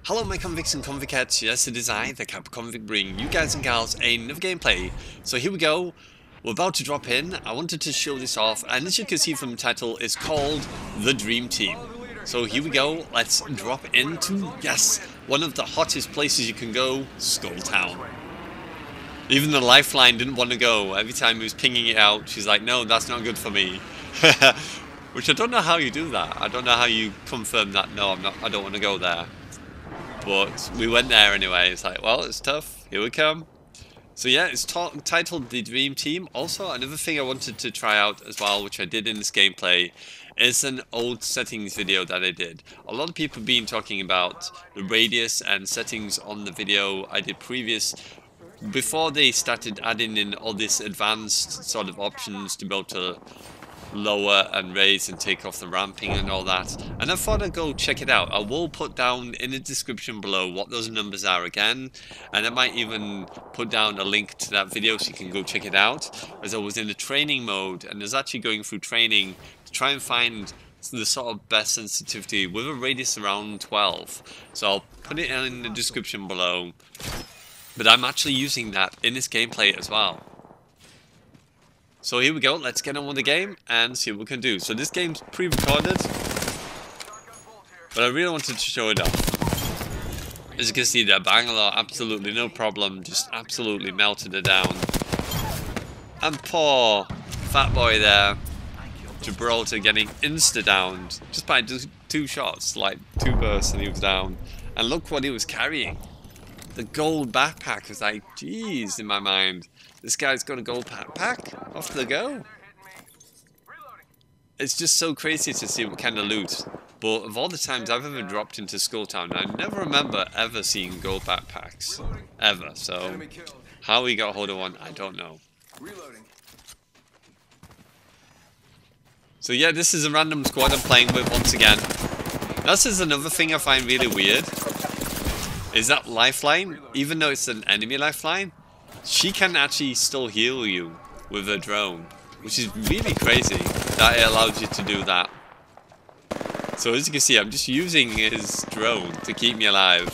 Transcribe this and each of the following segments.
Hello my convicts and convicets, yes it is I, the Kappa Convict, bringing you guys and gals another gameplay. So here we go, we're about to drop in. I wanted to show this off, and as you can see from the title, it's called The Dream Team. So here we go, let's drop into, yes, one of the hottest places you can go, Skull Town. Even the lifeline didn't want to go. Every time he was pinging it out, she's like, no, that's not good for me. Which I don't know how you do that. I don't know how you confirm that, no, I don't want to go there. But we went there anyway. It's like, well, it's tough. Here we come. So yeah, it's titled The Dream Team. Also, another thing I wanted to try out as well, which I did in this gameplay, is an old settings video that I did. A lot of people have been talking about the radius and settings on the video I did previous, before they started adding in all these advanced sort of options to be able to lower and raise and take off the ramping and all that, and I thought I'd go check it out. I will put down in the description below what those numbers are again, and I might even put down a link to that video so you can go check it out, as I was in the training mode and I was actually going through training to try and find the sort of best sensitivity with a radius around 12. So I'll put it in the description below, but I'm actually using that in this gameplay as well. So here we go, let's get on with the game and see what we can do. So this game's pre-recorded, but I really wanted to show it off. As you can see there, Bangalore, absolutely no problem, just absolutely melted it down. And poor fat boy there, Gibraltar, getting insta-downed just by two shots, like 2 bursts and he was down. And look what he was carrying. The gold backpack was like, geez, in my mind. This guy's got a gold backpack? Off the go. It's just so crazy to see what kind of loot. But of all the times I've ever dropped into Skull Town, I never remember ever seeing gold backpacks. Ever. So, how he got hold of one, I don't know. So yeah, this is a random squad I'm playing with once again. This is another thing I find really weird. Is that lifeline, even though it's an enemy lifeline, she can actually still heal you with a drone, which is really crazy that it allows you to do that. So as you can see, I'm just using his drone to keep me alive.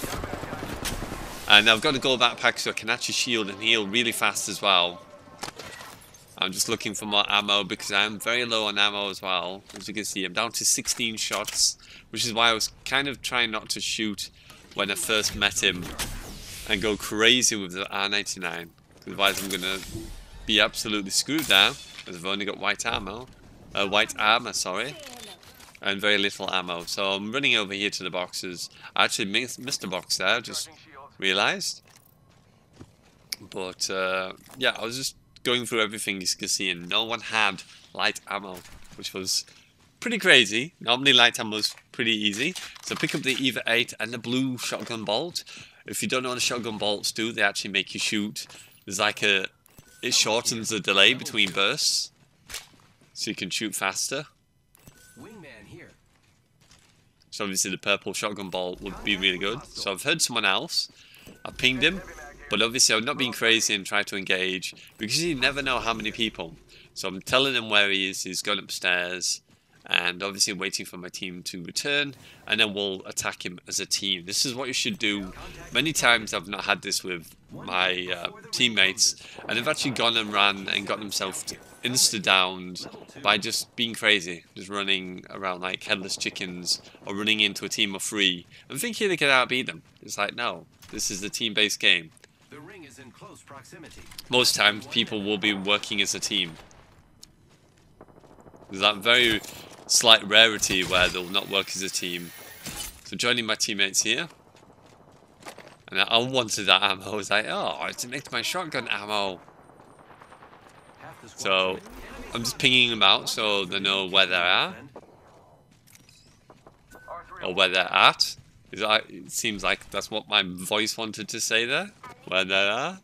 And I've got a gold backpack so I can actually shield and heal really fast as well. I'm just looking for more ammo because I am very low on ammo as well. As you can see, I'm down to 16 shots, which is why I was kind of trying not to shoot when I first met him and go crazy with the R99, otherwise I'm gonna be absolutely screwed there, as I've only got white armor, sorry, and very little ammo. So I'm running over here to the boxes. I actually missed a box there, just realized. But yeah, I was just going through everything you can see, and no one had light ammo, which was pretty crazy. Normally light ammo is pretty easy. So pick up the Eva 8 and the blue shotgun bolt. If you don't know what the shotgun bolts do, they actually make you shoot. There's like it shortens the delay between bursts, so you can shoot faster. So obviously the purple shotgun bolt would be really good. So I've heard someone else. I pinged him, but obviously I'm not being crazy and try to engage because you never know how many people. So I'm telling him where he is. He's gone upstairs. And obviously waiting for my team to return, and then we'll attack him as a team. This is what you should do. Many times I've not had this with my teammates, and they've actually gone and ran and got themselves insta-downed by just being crazy, just running around like headless chickens, or running into a team of 3 and thinking they can outbeat them. It's like, no, this is the team-based game. Most times people will be working as a team. There's that very slight rarity where they'll not work as a team. So joining my teammates here, and I wanted that ammo. I was like, oh, it's next to my shotgun ammo. So I'm just pinging them out so they know where they are, or where they're at. It seems like that's what my voice wanted to say there, where they are.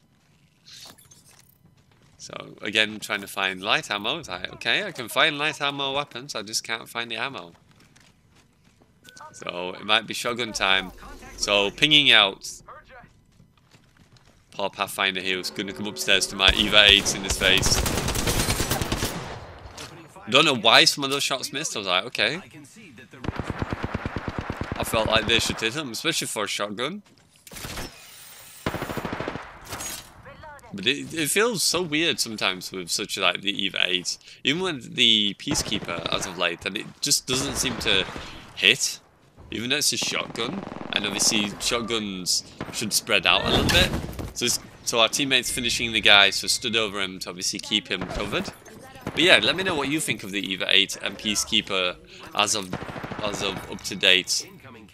So again, trying to find light ammo. It's like, okay, I can find light ammo weapons, I just can't find the ammo. So it might be shotgun time. So pinging out. Poor Pathfinder here was going to come upstairs to my Eva 8s in his face. I don't know why some of those shots missed. I was like, okay. I felt like they should hit him, especially for a shotgun. But it feels so weird sometimes with such like the Eva 8, even with the Peacekeeper as of late, that it just doesn't seem to hit, even though it's a shotgun. And obviously shotguns should spread out a little bit. So our teammates finishing the guy, so stood over him to obviously keep him covered. But yeah, let me know what you think of the Eva 8 and Peacekeeper as of up to date,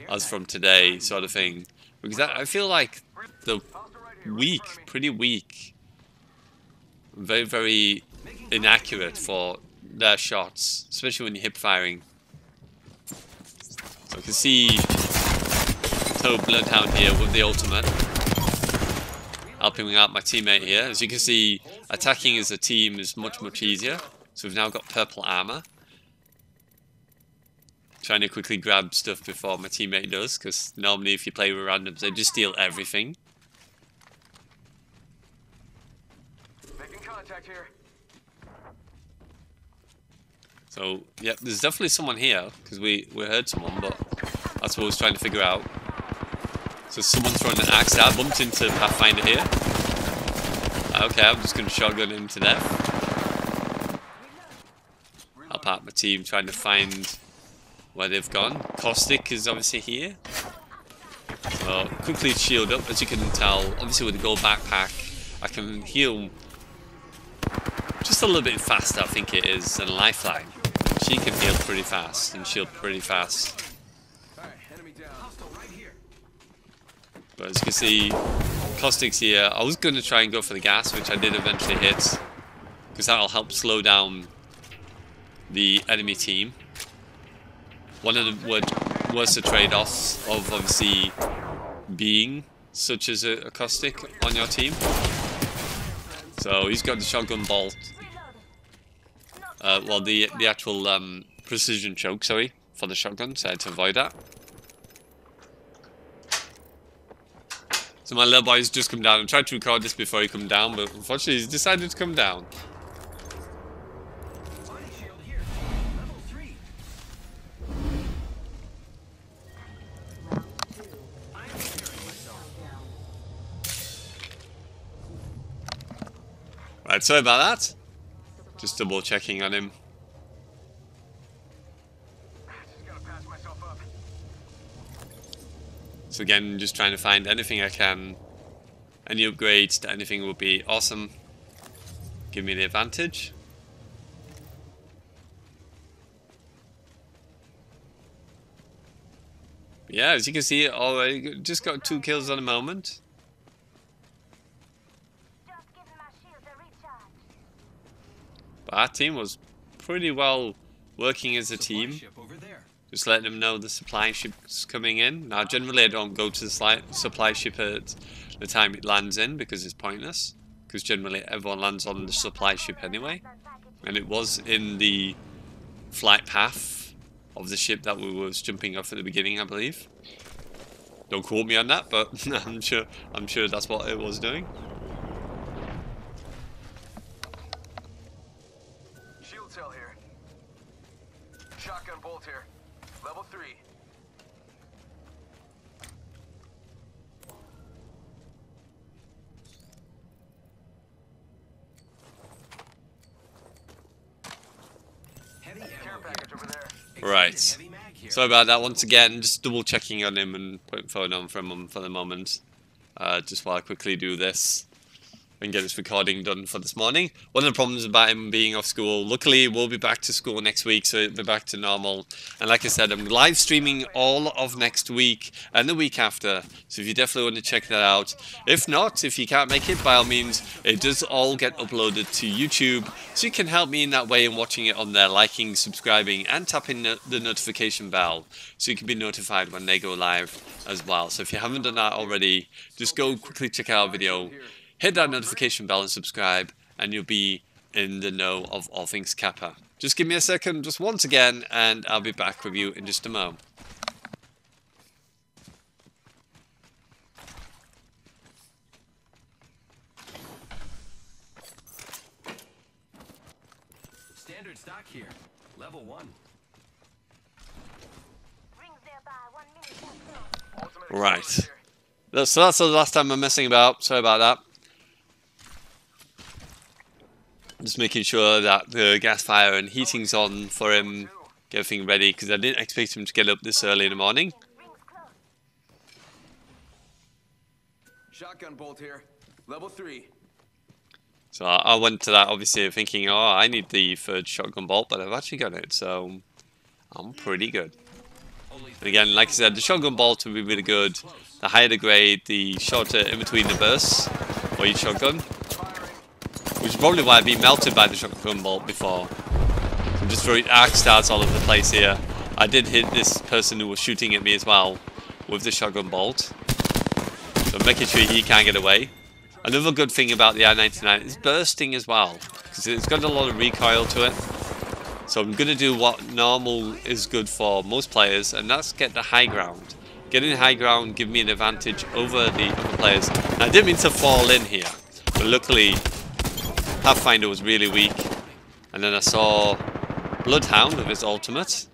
as from today, sort of thing. Because I feel like the weak, pretty weak, very, very inaccurate for their shots, especially when you're hip firing. So I can see Toad Bloodhound here with the ultimate, helping out my teammate here. As you can see, attacking as a team is much, much easier. So we've now got purple armor. Trying to quickly grab stuff before my teammate does, because normally if you play with randoms, they just steal everything. Making contact here. So, yeah, there's definitely someone here, because we heard someone, but that's what I was trying to figure out. So someone's throwing an axe out. I bumped into Pathfinder here. Okay, I'm just going to shotgun him to death. Help out my team trying to find where they've gone. Caustic is obviously here. So quickly shield up. As you can tell, obviously with the gold backpack, I can heal just a little bit faster, I think it is, than Lifeline. She can heal pretty fast and shield pretty fast. But as you can see, Caustic's here. I was going to try and go for the gas, which I did eventually hit, because that'll help slow down the enemy team. One of the worst trade-offs of obviously being such as a Caustic on your team. So he's got the shotgun bolt. Well, the actual precision choke, sorry, for the shotgun, so I had to avoid that. So my little boy's just come down. I tried to record this before he come down, but unfortunately he's decided to come down. Right, sorry about that. Just double checking on him. So again, just trying to find anything I can. Any upgrades to anything would be awesome. Give me the advantage. Yeah, as you can see, already just got 2 kills on a moment. But our team was pretty well working as a team. Just letting them know the supply ship's coming in. Now, generally I don't go to the supply ship at the time it lands in, because it's pointless. Because generally everyone lands on the supply ship anyway. And it was in the flight path of the ship that we was jumping off at the beginning, I believe. Don't quote me on that, but I'm sure that's what it was doing. Shield cell here. Shotgun bolt here. Level 3. Care package over there. Right. Sorry about that once again. Just double checking on him and putting phone on from him for the moment. Just while I quickly do this and get this recording done for this morning. One of the problems about him being off school, luckily we'll be back to school next week, so it'll be back to normal. And like I said, I'm live streaming all of next week and the week after, so if you definitely want to check that out. If not, if you can't make it, by all means, it does all get uploaded to YouTube, so you can help me in that way in watching it on there, liking, subscribing, and tapping the notification bell, so you can be notified when they go live as well. So if you haven't done that already, just go quickly check out our video. Hit that notification bell and subscribe, and you'll be in the know of all things Kappa. Just give me a second, just once again, and I'll be back with you in just a moment. Standard stock here. Level 1. Rings there by 1 minute. Right. So that's the last time I'm messing about. Sorry about that. Just making sure that the gas fire and heating's on for him. Get everything ready, because I didn't expect him to get up this early in the morning. Shotgun bolt here. Level 3. So I went to that obviously thinking, oh, I need the third shotgun bolt, but I've actually got it, so I'm pretty good. And again, like I said, the shotgun bolt will be really good. The higher the grade, the shorter in between the bursts for each shotgun. Which is probably why I've been melted by the shotgun bolt before. I'm just throwing arc starts all over the place here. I did hit this person who was shooting at me as well with the shotgun bolt. So I'm making sure he can't get away. Another good thing about the R99 is bursting as well, because it's got a lot of recoil to it. So I'm going to do what normal is good for most players, and that's get the high ground. Getting the high ground give me an advantage over the other players. And I didn't mean to fall in here, but luckily Pathfinder was really weak. And then I saw Bloodhound with his ultimate.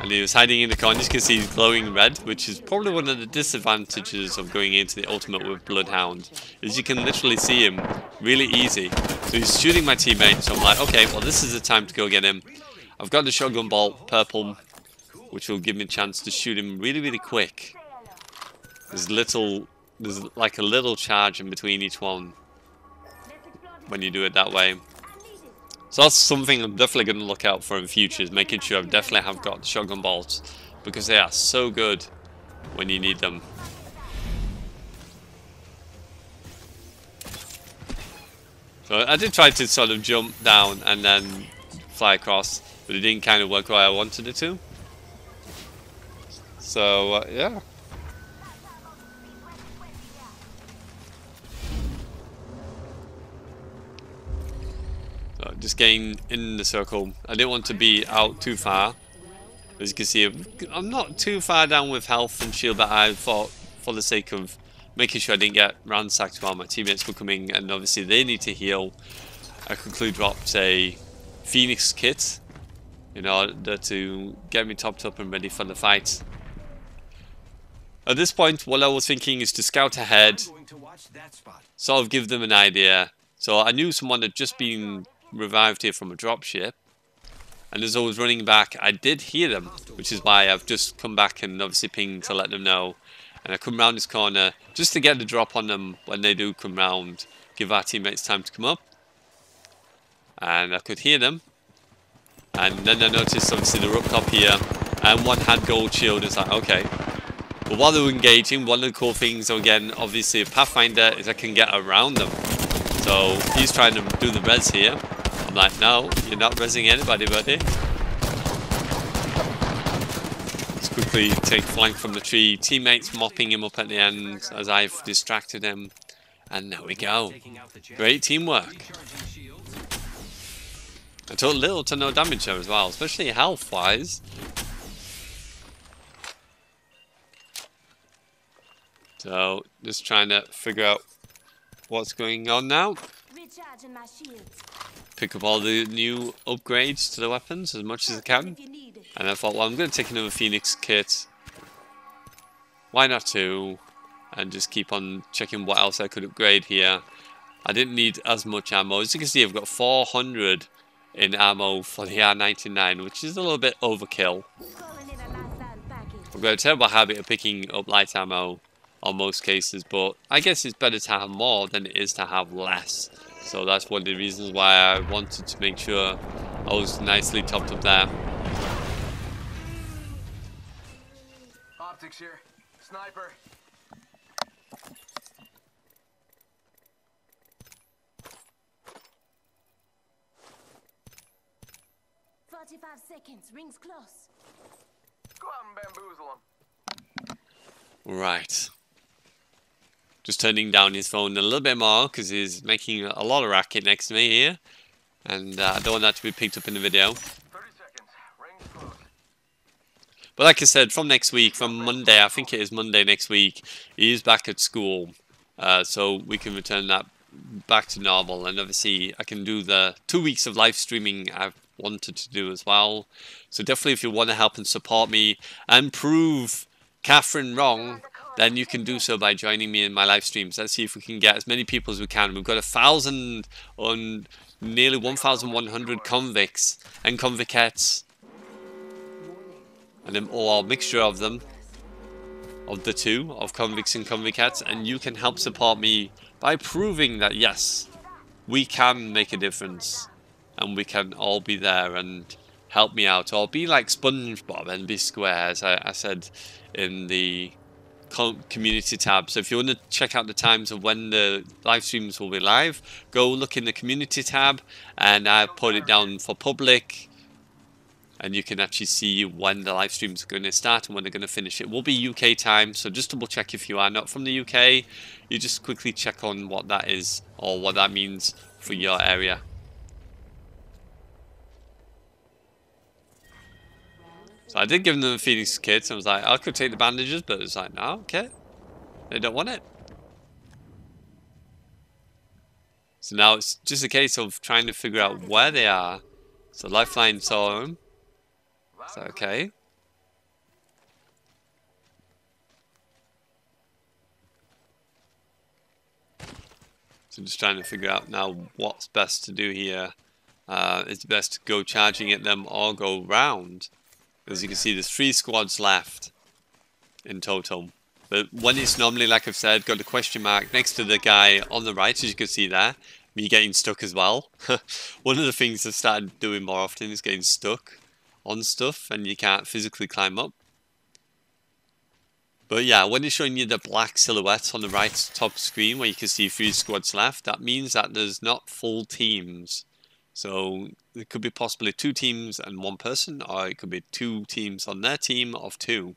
And he was hiding in the corner. You can see he's glowing red, which is probably one of the disadvantages of going into the ultimate with Bloodhound, is you can literally see him really easy. So he's shooting my teammate, so I'm like, okay, well this is the time to go get him. I've got the shotgun bolt, purple, which will give me a chance to shoot him really, really quick. There's like a little charge in between each one when you do it that way. So that's something I'm definitely going to look out for in future, is making sure I definitely have got shotgun bolts, because they are so good when you need them. So I did try to sort of jump down and then fly across, but it didn't kind of work the way I wanted it to. So yeah. So just getting in the circle. I didn't want to be out too far. As you can see, I'm not too far down with health and shield, but I thought for the sake of making sure I didn't get ransacked while my teammates were coming, and obviously they need to heal, I quickly dropped a Phoenix kit in order to get me topped up and ready for the fight. At this point, what I was thinking is to scout ahead, sort of give them an idea. So I knew someone had just been revived here from a dropship, and as I was running back, I did hear them, which is why I've just come back and obviously pinged to let them know. And I come round this corner just to get the drop on them when they do come round, give our teammates time to come up. And I could hear them, and then I noticed obviously the rooftop here, and one had gold shield. It's like, okay. But while they were engaging, one of the cool things again, obviously of Pathfinder, is I can get around them. So he's trying to do the res here. I'm like, no, you're not resing anybody, buddy. Let's quickly take flank from the tree. Teammates mopping him up at the end as I've distracted him. And there we go. Great teamwork. I took little to no damage there as well, especially health-wise. So, just trying to figure out what's going on now. Pick up all the new upgrades to the weapons as much as I can. And I thought, well, I'm going to take another Phoenix kit. Why not two? And just keep on checking what else I could upgrade here. I didn't need as much ammo. As you can see, I've got 400 in ammo for the R99, which is a little bit overkill. I've got a terrible habit of picking up light ammo on most cases, but I guess it's better to have more than it is to have less. So that's one of the reasons why I wanted to make sure I was nicely topped up there. Optics here. Sniper. Seconds. Rings close. Go out and bamboozle him. Right. Just turning down his phone a little bit more because he's making a lot of racket next to me here. And I don't want that to be picked up in the video. 30 seconds. Rings close. But like I said, from next week, from Monday, I think it is Monday next week, he is back at school. So we can return that back to normal. And obviously I can do the 2 weeks of live streaming I've wanted to do as well. So definitely, if you want to help and support me and prove Catherine wrong, then you can do so by joining me in my live streams. Let's see if we can get as many people as we can. We've got 1,000 on nearly 1,100 convicts and convicettes, and then or a mixture of them, of the two, of convicts and convicettes, and you can help support me by proving that yes, we can make a difference and we can all be there and help me out, or be like SpongeBob and be square, as I said in the community tab. So if you want to check out the times of when the live streams will be live, go look in the community tab, and I put it down for public, and you can actually see when the live streams are going to start and when they're going to finish. It will be UK time, so just double check if you are not from the UK. You just quickly check on what that is or what that means for your area. So I did give them the Phoenix kits. I was like, I could take the bandages, but it's like, no, okay. They don't want it. So now it's just a case of trying to figure out where they are. So Lifeline saw them. So okay. So just trying to figure out now what's best to do here. Is it best to go charging at them or go round? As you can see, there's 3 squads left in total. But when it's normally, like I've said, got the question mark next to the guy on the right, as you can see there, me getting stuck as well. One of the things I've started doing more often is getting stuck on stuff and you can't physically climb up. But yeah, when it's showing you the black silhouette on the right top screen where you can see 3 squads left, that means that there's not full teams. So it could be possibly 2 teams and 1 person, or it could be 2 teams on their team of 2.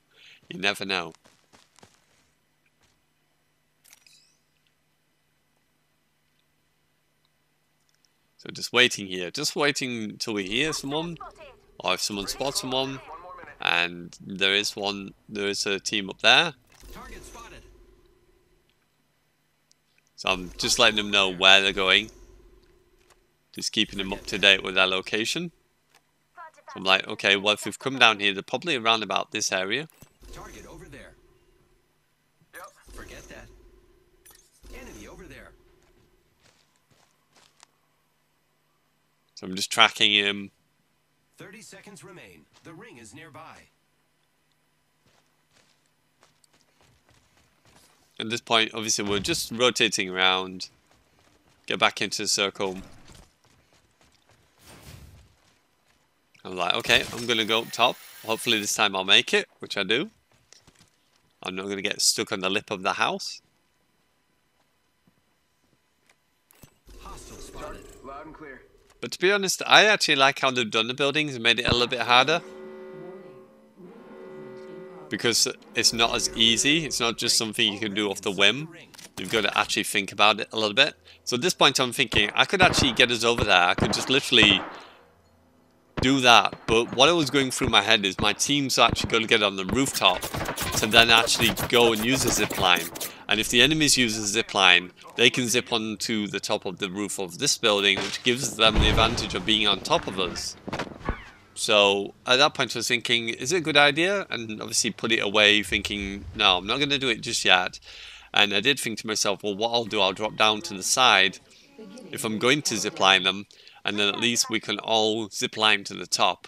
You never know. So just waiting here, just waiting until we hear someone, or if someone spots someone, and there is a team up there. So I'm just letting them know where they're going. Just keeping them up to date with their location. So I'm like, okay, well if we've come down here, they're probably around about this area. Target over there. Yep. Forget that. Enemy over there. So I'm just tracking him. 30 seconds remain. The ring is nearby. At this point, obviously, we're just rotating around. Get back into the circle. I'm like, okay, I'm going to go up top. Hopefully this time I'll make it, which I do. I'm not going to get stuck on the lip of the house. Hostile spotted. Loud and clear. But to be honest, I actually like how they've done the buildings and made it a little bit harder. Because it's not as easy. It's not just something you can do off the whim. You've got to actually think about it a little bit. So at this point I'm thinking, I could actually get us over there. I could just literally do that, but what I was going through my head is my team's actually going to get on the rooftop to then actually go and use a zip line. And if the enemies use a zip line, they can zip onto the top of the roof of this building, which gives them the advantage of being on top of us. So at that point I was thinking, is it a good idea? And obviously put it away thinking, no, I'm not going to do it just yet. And I did think to myself, well, what I'll do, I'll drop down to the side if I'm going to zip line them, and then at least we can all zip line to the top.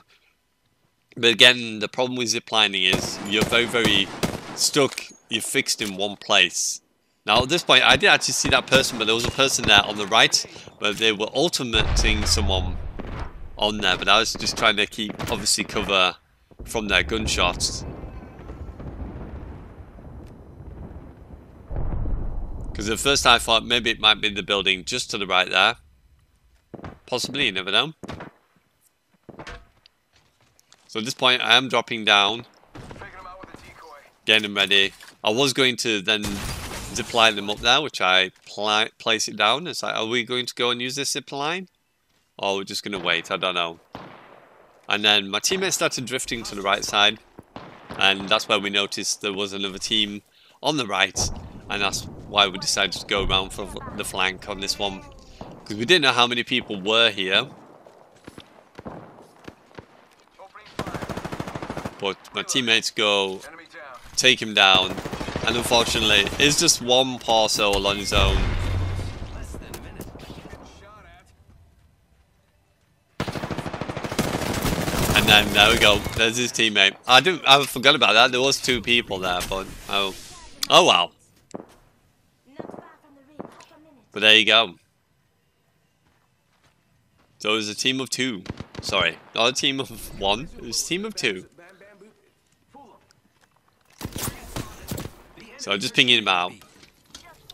But again, the problem with zip lining is you're very, very stuck. You're fixed in one place. Now at this point, I did actually see that person, but there was a person there on the right, but they were ultimating someone on there. But I was just trying to keep, obviously, cover from their gunshots. Because at first I thought maybe it might be the building just to the right there. Possibly, you never know. So at this point I am dropping down, getting them ready. I was going to then zip line them up there, which I place it down. It's like, are we going to go and use this zip line? Or we're just going to wait? I don't know. And then my teammates started drifting to the right side. And that's where we noticed there was another team on the right. And that's why we decided to go around for the flank on this one. Because we didn't know how many people were here. but my teammates go Enemy down. take him down, and unfortunately, it's just one poor soul on his own. Less than a minute. Shot at. And then there we go. There's his teammate. I forgot about that. There was 2 people there, but oh well. But there you go. So it was a team of 2. Sorry, not a team of 1. It was a team of 2. So just pinging him out.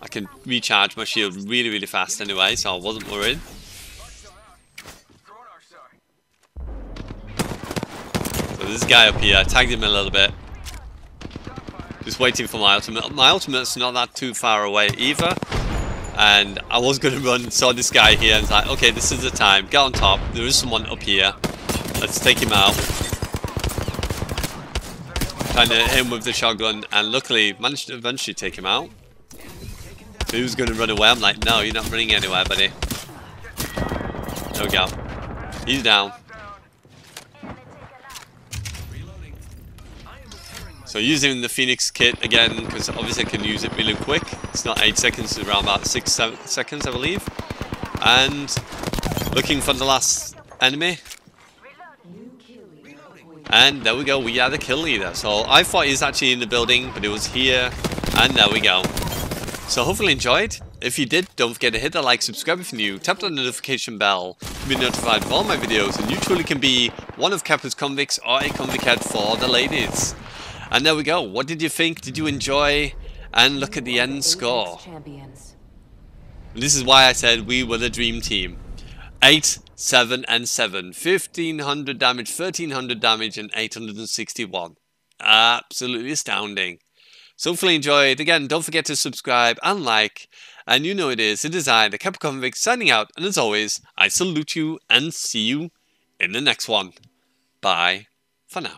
I can recharge my shield really, really fast anyway, so I wasn't worried. So this guy up here, I tagged him a little bit. Just waiting for my ultimate. My ultimate's not that too far away either. And I was going to run, saw this guy here, and was like, okay, this is the time. Get on top. There is someone up here. Let's take him out. Trying to hit him with the shotgun, and luckily managed to eventually take him out. So he was going to run away. I'm like, no, you're not running anywhere, buddy. There we go. He's down. So using the Phoenix kit again, because obviously I can use it really quick. It's not 8 seconds, it's around about 6-7 seconds, I believe. And looking for the last enemy. And there we go, we are the kill leader. So I thought he was actually in the building, but it was here. And there we go. So hopefully you enjoyed. If you did, don't forget to hit the like, subscribe if you're new, tap the notification bell to be notified of all my videos. And you truly can be one of Kappa's convicts or a convict for the ladies. And there we go. What did you think? Did you enjoy? And look at the end score. This is why I said we were the dream team. 8, 7, and 7. 1500 damage, 1300 damage, and 861. Absolutely astounding. So hopefully you enjoyed. Again, don't forget to subscribe and like. And you know it is I, the Kappa Convict, signing out. And as always, I salute you and see you in the next one. Bye for now.